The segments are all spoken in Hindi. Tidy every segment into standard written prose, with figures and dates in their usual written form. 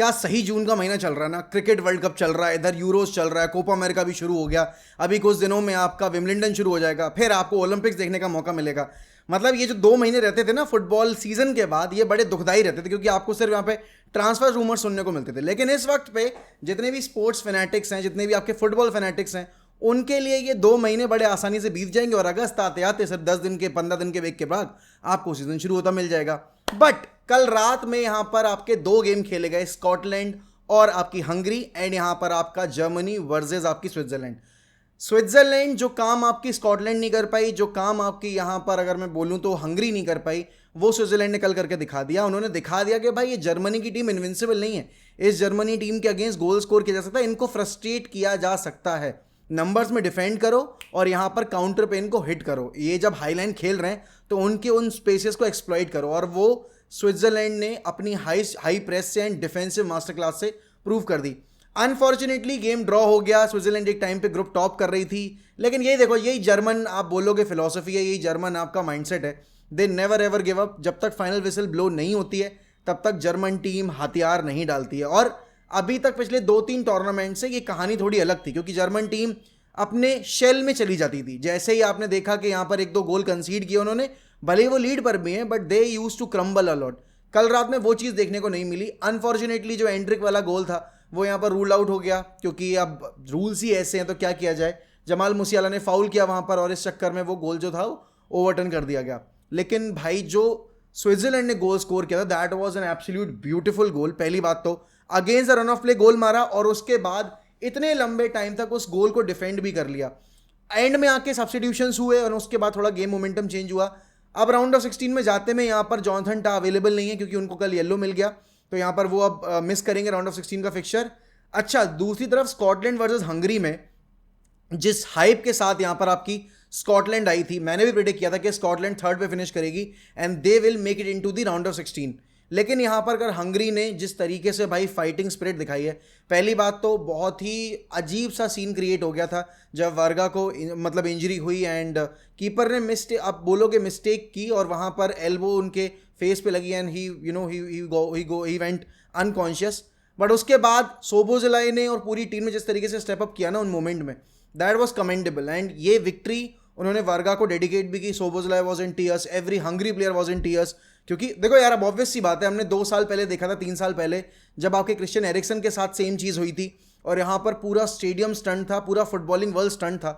क्या सही जून का महीना चल रहा है ना, क्रिकेट वर्ल्ड कप चल रहा है, इधर यूरोस चल रहा है, कोपा अमेरिका भी शुरू हो गया, अभी कुछ दिनों में आपका विम्बलडन शुरू हो जाएगा, फिर आपको ओलंपिक्स देखने का मौका मिलेगा। मतलब ये जो 2 महीने रहते थे ना फुटबॉल सीजन के बाद, ये बड़े दुखदाई रहते थे क्योंकि आपको सिर्फ यहाँ पे ट्रांसफर रूमर सुनने को मिलते थे। लेकिन इस वक्त पे जितने भी स्पोर्ट्स फैनेटिक्स हैं, जितने भी आपके फुटबॉल फैनेटिक्स हैं, उनके लिए ये 2 महीने बड़े आसानी से बीत जाएंगे और अगस्त आते आते सिर्फ 10 दिन के 15 दिन के वेग के बाद आपको सीजन शुरू होता मिल जाएगा। बट कल रात में यहाँ पर आपके 2 गेम खेले गए, स्कॉटलैंड और आपकी हंगरी, एंड यहाँ पर आपका जर्मनी वर्सेस आपकी स्विट्जरलैंड। स्विट्जरलैंड जो काम आपकी स्कॉटलैंड नहीं कर पाई, जो काम आपकी यहाँ पर अगर मैं बोलूँ तो हंगरी नहीं कर पाई, वो स्विट्जरलैंड ने कल करके दिखा दिया। उन्होंने दिखा दिया कि भाई ये जर्मनी की टीम इनविंसिबल नहीं है, इस जर्मनी टीम के अगेंस्ट गोल स्कोर किया जा सकता है, इनको फ्रस्ट्रेट किया जा सकता है, नंबर्स में डिफेंड करो और यहाँ पर काउंटर पे इनको हिट करो। ये जब हाईलाइन खेल रहे हैं तो उनके उन स्पेसेस को एक्सप्लॉइट करो, और वो स्विट्जरलैंड ने अपनी हाई प्रेस से एंड डिफेंसिव मास्टर क्लास से प्रूव कर दी। अनफॉर्चुनेटली गेम ड्रॉ हो गया। स्विट्जरलैंड एक टाइम पे ग्रुप टॉप कर रही थी, लेकिन यही देखो, यही जर्मन आप बोलोगे फिलॉसफी है, यही जर्मन आपका माइंडसेट है। They never ever give up. जब तक फाइनल विसल ब्लो नहीं होती है तब तक जर्मन टीम हथियार नहीं डालती है। और अभी तक पिछले 2-3 टूर्नामेंट से ये कहानी थोड़ी अलग थी क्योंकि जर्मन टीम अपने शेल में चली जाती थी। जैसे ही आपने देखा कि यहाँ पर 1-2 गोल कंसीड किए उन्होंने, भले ही वो लीड पर भी हैं, but they use to crumble a lot. कल रात में वो चीज़ देखने को नहीं मिली। अनफॉर्चुनेटली जो एंड्रिक वाला गोल था वो यहाँ पर रूल आउट हो गया क्योंकि अब रूल्स ही ऐसे हैं तो क्या किया जाए। जमाल मुसियाला ने फाउल किया वहाँ पर और इस चक्कर में वो गोल जो था वो ओवरटर्न कर दिया गया। लेकिन भाई जो स्विट्जरलैंड ने गोल स्कोर किया था, that was an absolute beautiful goal. पहली बात तो against the run of play गोल मारा और उसके बाद इतने लंबे टाइम तक उस गोल को डिफेंड भी कर लिया। एंड में आके सब्स्टिट्यूशंस हुए और उसके बाद थोड़ा गेम मोमेंटम चेंज हुआ। अब राउंड ऑफ 16 में जाते में यहाँ पर जॉनथन टा अवेलेबल नहीं है क्योंकि उनको कल येलो मिल गया, तो यहाँ पर वो अब मिस करेंगे राउंड ऑफ 16 का फिक्सचर। अच्छा, दूसरी तरफ स्कॉटलैंड वर्सेस हंगरी में जिस हाइप के साथ यहाँ पर आपकी स्कॉटलैंड आई थी, मैंने भी प्रेडिक्ट किया था कि स्कॉटलैंड 3rd पे फिनिश करेगी and they will make it into the round of 16। लेकिन यहाँ पर अगर हंगरी ने जिस तरीके से भाई फाइटिंग स्पिरिट दिखाई है, पहली बात तो बहुत ही अजीब सा सीन क्रिएट हो गया था जब वर्गा को मतलब इंजरी हुई एंड कीपर ने मिस्टेक, आप बोलोगे मिस्टेक की, और वहाँ पर एल्बो उनके फेस पे लगी and he went unconscious. But उसके बाद सोबोज़लाई ने और पूरी टीम ने जिस तरीके से स्टेप अप किया ना उन मोमेंट में, दैट वाज कमेंडेबल। एंड ये विक्ट्री उन्होंने वर्गा को डेडिकेट भी की। Szoboszlai was in tears, every Hungary player was in tears, क्योंकि देखो यार, अब ऑब्वियस सी बात है, हमने 2 साल पहले देखा था, 3 साल पहले, जब आपके क्रिश्चियन एरिक्सन के साथ सेम चीज़ हुई थी और यहाँ पर पूरा स्टेडियम स्टंट था, पूरा फुटबॉलिंग वर्ल्ड स्टंट था।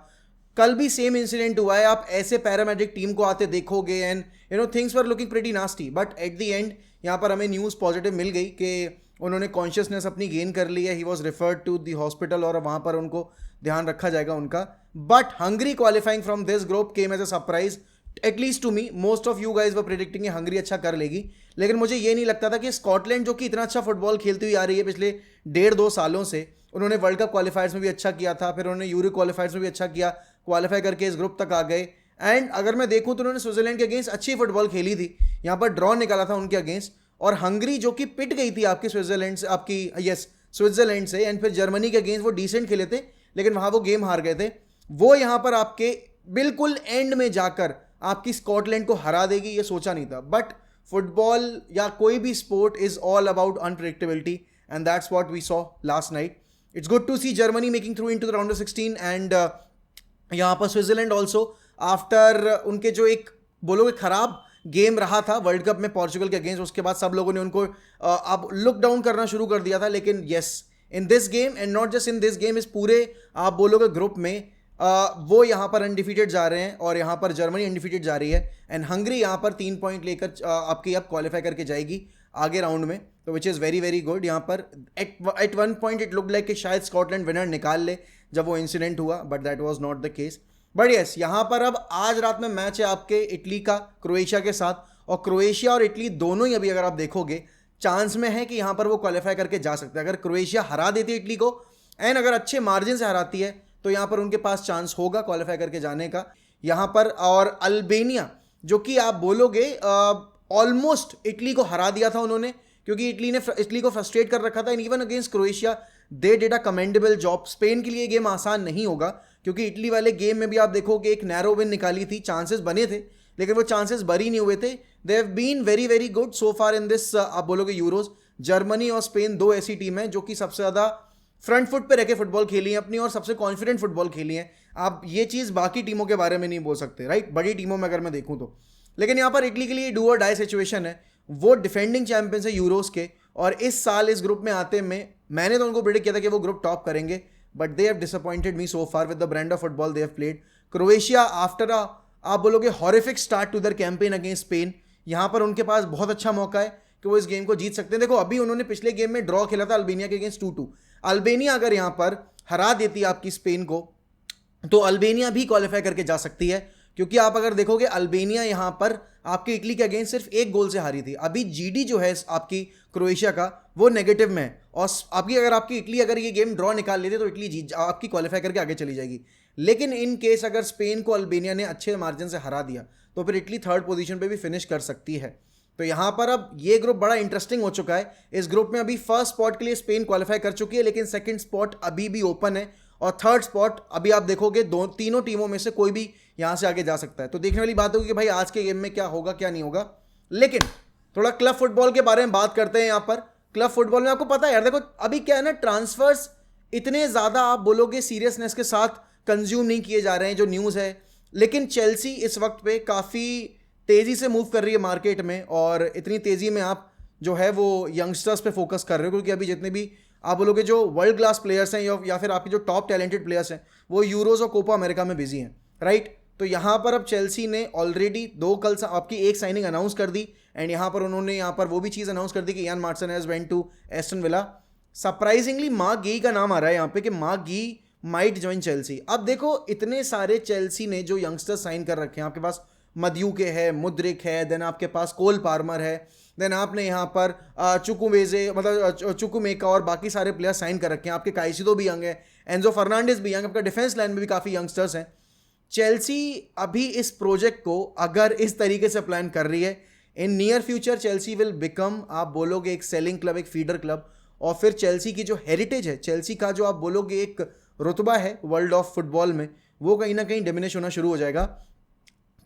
कल भी सेम इंसिडेंट हुआ है। आप ऐसे पैरामेडिक टीम को आते देखोगे and things were looking pretty nasty, but at the end यहाँ पर हमें न्यूज़ पॉजिटिव मिल गई कि उन्होंने कॉन्शियसनेस अपनी गेन कर ली है। He was referred to the hospital और वहाँ पर उनको ध्यान रखा जाएगा उनका। But Hungary qualifying from this group came as a surprise, at least to me. Most of you guys were predicting Hungary अच्छा कर लेगी, लेकिन मुझे ये नहीं लगता था कि स्कॉटलैंड जो कि इतना अच्छा फुटबॉल खेलती हुई आ रही है पिछले 1.5-2 सालों से, उन्होंने वर्ल्ड कप क्वालिफायर्स में भी अच्छा किया था, फिर उन्होंने यूरो क्वालिफायर्स में भी अच्छा किया, क्वालिफाई करके इस ग्रुप तक आ गए। एंड अगर मैं देखूँ तो उन्होंने स्विट्जरलैंड के अगेंस्ट अच्छी फुटबॉल खेली थी, यहाँ पर ड्रॉ निकाला था उनके अगेंस्ट। और हंगरी जो कि पिट गई थी आपकी स्विट्जरलैंड से, स्विट्जरलैंड से, एंड फिर जर्मनी के अगेंस्ट वो डिसेंट खेले थे लेकिन वहाँ वो गेम हार गए थे। वो यहाँ पर आपके बिल्कुल एंड में जाकर आपकी स्कॉटलैंड को हरा देगी, ये सोचा नहीं था। बट फुटबॉल या कोई भी sport is all about unpredictability and that's what we saw last night. It's good to see Germany making through into the round of 16 and यहाँ पर स्विट्जरलैंड ऑल्सो आफ्टर उनके जो एक बोलोगे खराब गेम रहा था वर्ल्ड कप में पोर्चुगल के अगेंस्ट, उसके बाद सब लोगों ने उनको अब लुक डाउन करना शुरू कर दिया था। लेकिन yes, in this game and not just in this game, इस पूरे आप बोलोगे ग्रुप में वो यहाँ पर अनडिफीटेड जा रहे हैं और यहाँ पर जर्मनी अनडिफीटेड जा रही है एंड हंगरी यहाँ पर 3 पॉइंट लेकर आपकी अब क्वालिफाई करके जाएगी आगे राउंड में, तो which is very very good. यहाँ पर at one point it look like कि शायद स्कॉटलैंड विनर निकाल ले जब वो इंसिडेंट हुआ, but that was not the case. But yes, यहाँ पर अब आज रात में मैच है आपके इटली का क्रोएशिया के साथ, और क्रोएशिया और इटली दोनों ही अभी अगर आप देखोगे चांस में है कि यहाँ पर वो क्वालिफाई करके जा सकते हैं। अगर क्रोएशिया हरा देती है इटली को एंड अगर अच्छे मार्जिन से हराती है तो यहाँ पर उनके पास चांस होगा क्वालिफाई करके जाने का यहाँ पर। और अल्बेनिया जो कि आप बोलोगे ऑलमोस्ट इटली को हरा दिया था उन्होंने, क्योंकि इटली को फ्रस्ट्रेट कर रखा था and even against Croatia they did a commendable job. Spain के लिए गेम आसान नहीं होगा क्योंकि इटली वाले गेम में भी आप देखोगे एक नैरो विन निकाली थी, चांसेस बने थे लेकिन वो चांसेस बरी नहीं हुए थे। They have been very very good so far in this आप बोलोगे यूरोज। जर्मनी और स्पेन दो ऐसी टीम है जो कि सबसे ज़्यादा फ्रंट फुट पे रह के फुटबॉल खेली है अपनी और सबसे कॉन्फिडेंट फुटबॉल खेली है। आप ये चीज़ बाकी टीमों के बारे में नहीं बोल सकते, राइट, बड़ी टीमों में अगर मैं देखूँ तो। लेकिन यहाँ पर इटली के लिए डू और डाई सिचुएशन है। वो डिफेंडिंग चैंपियंस है यूरोस के, और इस साल इस ग्रुप में आते में मैंने तो उनको प्रेडिक्ट किया था कि वो ग्रुप टॉप करेंगे, but they have disappointed me so far with the brand of football they have played. Croatia after आप बोलोगे horrific start to their campaign against Spain, यहाँ पर उनके पास बहुत अच्छा मौका है कि वो इस गेम को जीत सकते हैं। देखो अभी उन्होंने पिछले गेम में ड्रॉ खेला था अल्बेनिया के अगेंस्ट 2-2। अल्बेनिया अगर यहाँ पर हरा देती है आपकी स्पेन को, तो अल्बेनिया भी क्वालिफाई करके जा सकती है, क्योंकि आप अगर देखोगे अल्बेनिया यहाँ पर आपके इटली के अगेंस्ट सिर्फ एक गोल से हारी थी। अभी जीडी जो है आपकी क्रोएशिया का वो नेगेटिव में है, और आपकी इटली अगर ये गेम ड्रॉ निकाल लेती तो इटली जीत आपकी क्वालिफाई करके आगे चली जाएगी। लेकिन इन केस अगर स्पेन को अल्बेनिया ने अच्छे मार्जिन से हरा दिया तो फिर इटली थर्ड पोजीशन पे भी फिनिश कर सकती है। तो यहाँ पर अब ये ग्रुप बड़ा इंटरेस्टिंग हो चुका है। इस ग्रुप में अभी फर्स्ट स्पॉट के लिए स्पेन क्वालिफाई कर चुकी है, लेकिन सेकंड स्पॉट अभी भी ओपन है, और थर्ड स्पॉट अभी आप देखोगे तीनों टीमों में से कोई भी यहाँ से आगे जा सकता है। तो देखने वाली बात होगी कि भाई आज के गेम में क्या होगा क्या नहीं होगा। लेकिन थोड़ा क्लब फुटबॉल के बारे में बात करते हैं। यहाँ पर क्लब फुटबॉल में आपको पता है यार, देखो अभी क्या है ना, ट्रांसफर्स इतने ज़्यादा आप बोलोगे सीरियसनेस के साथ कंज्यूम नहीं किए जा रहे हैं जो न्यूज़ है। लेकिन चेल्सी इस वक्त पे काफ़ी तेज़ी से मूव कर रही है मार्केट में, और इतनी तेज़ी में आप जो है वो यंगस्टर्स पे फोकस कर रहे हो, क्योंकि अभी जितने भी आप बोलोगे जो वर्ल्ड क्लास प्लेयर्स हैं या फिर आपके जो टॉप टैलेंटेड प्लेयर्स हैं वो यूरोज और कोपा अमेरिका में बिजी हैं, राइट। तो यहाँ पर अब चेल्सी ने ऑलरेडी कल आपकी एक साइनिंग अनाउंस कर दी, एंड यहाँ पर उन्होंने यहाँ पर वो भी चीज़ अनाउंस कर दी कि Ian Martinez went to Aston Villa. Surprisingly Marc Guehi का नाम आ रहा है यहाँ पे कि मार्क गी माइट ज्वाइन चेल्सी। अब देखो इतने सारे चेल्सी ने जो यंगस्टर्स साइन कर रखे हैं, आपके पास मद्यूके है, मुद्रिक है, देन आपके पास कोल पार्मर है, देन आपने यहाँ पर चुकुमेजे मतलब चुकुमेका और बाकी सारे प्लेयर साइन कर रखे हैं। आपके काइसिडो भी यंग है, एंजो फर्नांडिस भी यंग, आपका डिफेंस लाइन में भी काफ़ी यंगस्टर्स हैं। चेल्सी अभी इस प्रोजेक्ट को अगर इस तरीके से प्लान कर रही है, in near future Chelsea will become आप बोलोगे एक सेलिंग क्लब, एक फीडर क्लब, और फिर चेल्सी की जो हेरिटेज है, चेल्सी का जो आप बोलोगे एक रुतबा है वर्ल्ड ऑफ फुटबॉल में, वो कहीं ना कहीं डिमिनिश होना शुरू हो जाएगा।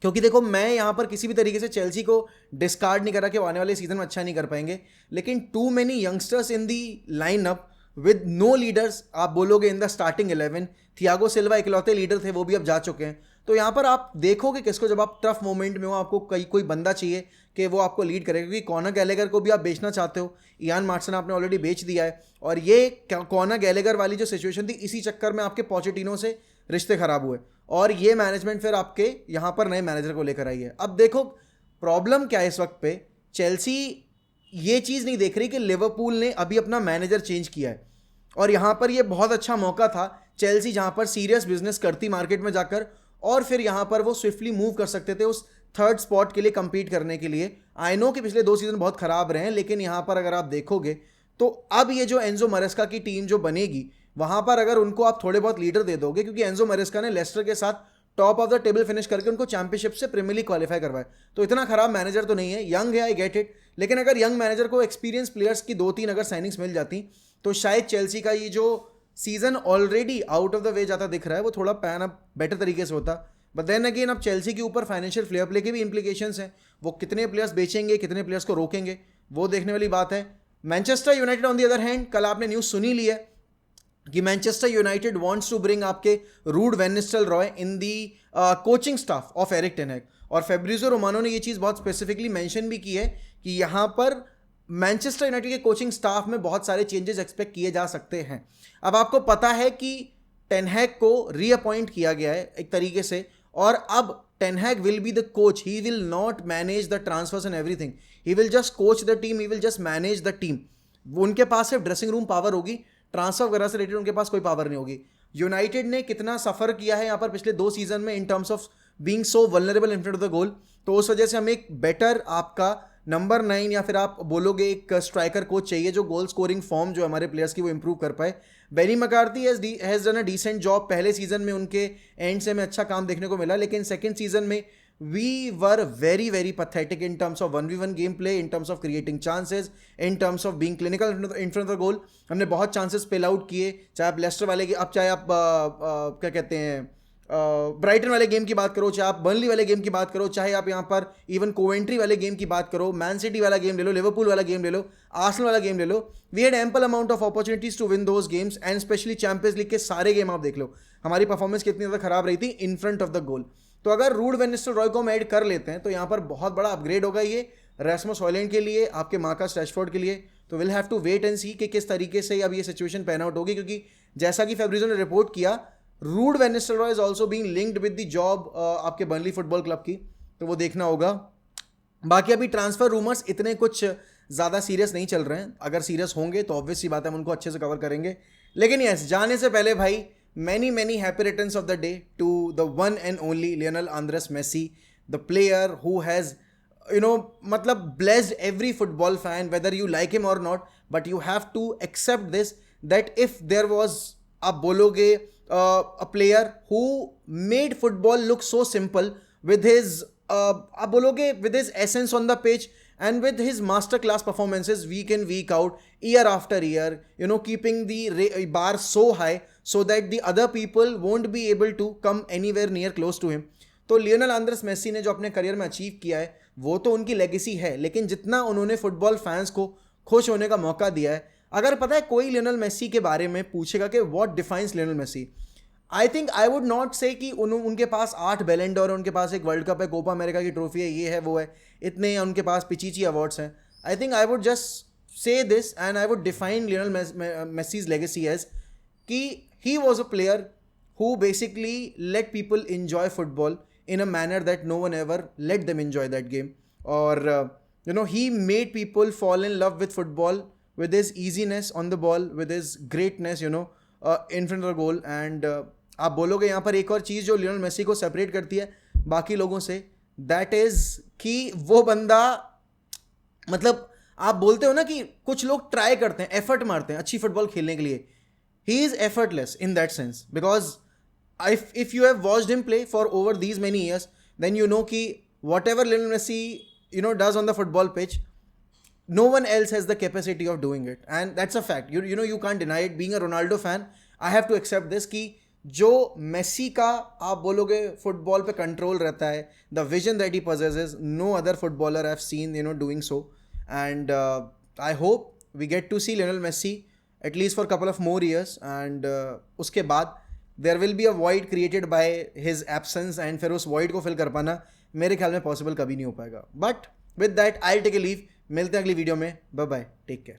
क्योंकि देखो मैं यहाँ पर किसी भी तरीके से चेल्सी को डिस्कार्ड नहीं कर रहा कि वो आने वाले सीजन में अच्छा नहीं कर पाएंगे, लेकिन too many youngsters in the line up with no leaders आप बोलोगे in the starting 11। Thiago Silva इकलौते लीडर थे, वो भी अब जा चुके हैं। तो यहाँ पर आप देखोगे किसको, जब आप टफ मोमेंट में हो आपको कोई बंदा चाहिए कि वो आपको लीड करे, क्योंकि कॉनर गैलेगर को भी आप बेचना चाहते हो, इयान मार्टिन आपने ऑलरेडी बेच दिया है, और ये कॉनर गैलेगर वाली जो सिचुएशन थी इसी चक्कर में आपके पोचेटिनो से रिश्ते खराब हुए, और ये मैनेजमेंट फिर आपके यहाँ पर नए मैनेजर को लेकर आई है। अब देखो प्रॉब्लम क्या है इस वक्त पे, चेल्सी ये चीज़ नहीं देख रही कि लिवरपूल ने अभी अपना मैनेजर चेंज किया है, और यहाँ पर ये बहुत अच्छा मौका था चेल्सी जहाँ पर सीरियस बिजनेस करती मार्केट में जाकर, और फिर यहाँ पर वो स्विफ्टली मूव कर सकते थे उस थर्ड स्पॉट के लिए compete करने के लिए। आई नो कि पिछले 2 सीजन बहुत खराब रहे हैं, लेकिन यहाँ पर अगर आप देखोगे तो अब ये जो एंजो मरेस्का की टीम जो बनेगी, वहाँ पर अगर उनको आप थोड़े बहुत लीडर दे दोगे, क्योंकि एंजो मरेस्का ने लेस्टर के साथ top of the table finish करके उनको चैंपियनशिप से प्रीमियर लीग क्वालिफाई करवाए, तो इतना खराब मैनेजर तो नहीं है, यंग है, आई गेट इट। लेकिन अगर यंग मैनेजर को एक्सपीरियंस प्लेयर्स की 2-3 अगर साइनिंग्स मिल जाती तो शायद चेल्सी का ये जो season already out of the way जाता दिख रहा है वो थोड़ा पैन अप बेटर तरीके से होता। बट देन अगेन अब चेल्सी के ऊपर फाइनेंशियल फेयर प्ले के भी इंप्लीकेशंस हैं, वो कितने प्लेयर्स बेचेंगे, कितने प्लेयर्स को रोकेंगे, वो देखने वाली बात है। Manchester United on the other hand, कल आपने न्यूज़ सुनी ली है कि Manchester United wants to bring आपके Ruud van Nistelrooy in the coaching staff of Erik ten Hag, और फेब्रिजो रोमानो ने ये चीज़ बहुत स्पेसिफिकली मेंशन भी की है कि यहाँ पर मैनचेस्टर यूनाइटेड के कोचिंग स्टाफ में बहुत सारे चेंजेस एक्सपेक्ट किए जा सकते हैं। अब आपको पता है कि टेन हैग को रीअपॉइंट किया गया है एक तरीके से, और अब Ten Hag will be the coach, he will not manage the transfers and everything, he will just coach the team, he will just manage the team. उनके पास सिर्फ ड्रेसिंग रूम पावर होगी, ट्रांसफर वगैरह से रिलेटेड उनके पास कोई पावर नहीं होगी। यूनाइटेड ने कितना सफ़र किया है यहाँ पर पिछले 2 सीजन में इन terms of being so vulnerable in front of the गोल, तो उस वजह से हमें एक बेटर आपका नंबर 9 या फिर आप बोलोगे एक स्ट्राइकर कोच चाहिए जो गोल स्कोरिंग फॉर्म जो हमारे प्लेयर्स की वो इंप्रूव कर पाए। Benni McCarthy has done a decent job, पहले सीजन में उनके एंड से हमें अच्छा काम देखने को मिला, लेकिन सेकंड सीजन में we were very very pathetic in terms of 1v1 game play, in terms of creating chances, in terms of being clinical in front of the goal. हमने बहुत चांसेस पेल आउट किए, चाहे आप लेस्टर वाले की, अब चाहे आप क्या कहते हैं ब्राइटन वाले गेम की बात करो, चाहे आप बर्नली वाले गेम की बात करो, चाहे आप यहाँ पर इवन कोवेंट्री वाले गेम की बात करो, मैन सिटी वाला गेम ले लो, लिवरपूल वाला गेम ले लो, आर्सेनल वाला गेम ले लो, we had ample amount of opportunities to win those games and especially champions league के सारे गेम आप देख लो, हमारी परफॉर्मेंस कितनी ज़्यादा खराब रही थी इन फ्रंट ऑफ द गोल। तो अगर रूड वैन निस्टेलरॉय को हम ऐड कर लेते हैं तो यहाँ पर बहुत बड़ा अपग्रेड होगा ये रैसमस हॉयलैंड के लिए, आपके मार्कस रैशफोर्ड के लिए। तो will have to wait and see कि किस तरीके से अब ये सिचुएशन पैन आउट होगी, क्योंकि जैसा कि फेब्रिजो ने रिपोर्ट किया, Ruud van Nistelrooy is also being linked with the job आपके बर्नली फुटबॉल क्लब की, तो वो देखना होगा। बाकी अभी ट्रांसफर रूमर्स इतने कुछ ज़्यादा सीरियस नहीं चल रहे हैं, अगर सीरियस होंगे तो ऑब्वियस सी बात है हम उनको अच्छे से कवर करेंगे। लेकिन यस, जाने से पहले भाई many happy returns of the day to the one and only Lionel Andres Messi, the player who has मतलब blessed every football fan, whether you like him or not, but you have to accept this, that if there was, आप बोलोगे, a player who made football look so simple with his आप बोलोगे with his essence on the pitch and with his masterclass performances week in week out, year after year, keeping the bar so high so that the other people won't be able to come anywhere near close to him. तो लियोनेल आंद्रेस मेसी ने जो अपने करियर में अचीव किया है वो तो उनकी लेगेसी है, लेकिन जितना उन्होंने फुटबॉल फैंस को खुश होने का मौका दिया है, अगर पता है कोई लियोनेल मेसी के बारे में पूछेगा कि what defines Lionel Messi, I think I would not say कि उनके पास 8 बैलन डोर है, उनके पास एक वर्ल्ड कप है, कोपा अमेरिका की ट्रॉफी है, ये है वो है, इतने उनके पास पिचीची अवार्ड्स हैं। I think I would just say this and I would define Lionel Messi's legacy as कि he was a player who basically let people enjoy football in a manner that no one ever let them enjoy that game. Or he made people fall in love with football with his easiness on the ball, with his greatness in front of the goal. And आप बोलोगे यहाँ पर एक और चीज़ जो लियोनेल मेसी को सेपरेट करती है बाकी लोगों से, दैट इज़ कि वो बंदा, मतलब आप बोलते हो ना कि कुछ लोग ट्राई करते हैं, एफर्ट मारते हैं अच्छी फुटबॉल खेलने के लिए, he is effortless in that sense, because if you have watched him play for over these many years, then you know ki whatever Lionel Messi does on the football pitch, no one else has the capacity of doing it, and that's a fact. You can't deny it. Being a Ronaldo fan, I have to accept this कि जो मेसी का आप बोलोगे फुटबॉल पे कंट्रोल रहता है, the vision that he possesses, no other footballer I've seen doing so, and I hope we get to see Lionel Messi at least for a couple of more years, and उसके बाद there will be a void created by his absence, and फिर उस void को fill कर पाना मेरे ख्याल में possible कभी नहीं हो पाएगा. But with that I'll take a leave. मिलते हैं अगली वीडियो में. Bye bye, take care.